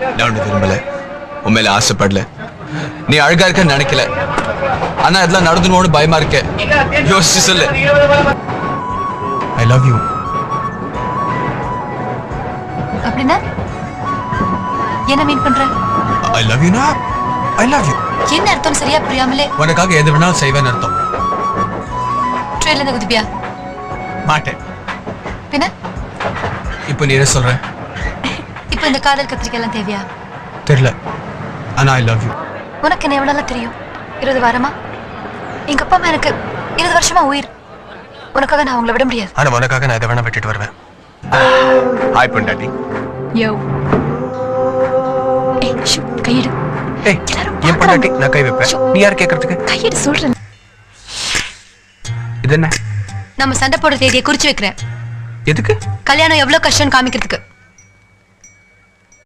நான் ஒன்று விரும்பல, உன் மேல ஆசைப்படல, நீ அழகா இருக்கன்னு நினைக்கல. ஆனா இதெல்லாம் நடந்துன்னு பயமா இருக்க. யோசிச்சு சொல்லு. I love you. அப்படின்னா என்ன மீன் பண்ற? I love you. I love you என்ன அர்த்தம் சரியா புரியாமலே? உனக்காக எது வேணாலும் செய்வேன்னு அர்த்தம். ட்ரெயின்ல இருந்து குதிப்பியா? மாட்டேன். பின்ன இப்போ நீ என்ன சொல்ற? இப்போ இந்த காதல் கத்திரிக்கை எல்லாம் தேவையா? தெரியல, ஆனா ஐ லவ் யூ. உனக்கு என்ன எவ்வளவு தெரியும்? 20 வாரமா எங்க அப்பா அம்மா எனக்கு 20 வருஷமா உயிர். உனக்காக நான் அவங்கள விட முடியாது. ஆனா உனக்காக நான் இதை வேணா விட்டுட்டு வருவேன். ஹாய் பொண்டாட்டி. யோ ஏய் ஷூ கையிடு. ஏய் என் பொண்டாட்டி, நான் கை வைப்பேன். நீ யார் கேட்கறதுக்கு? கையிடு சொல்றேன். இது என்ன? நம்ம சண்டை போடுற தேதியை குறிச்சு வைக்கிறேன். எதுக்கு? கல்யாணம் எவ்வளவு கஷ்டம் காமிக்கிறதுக்கு.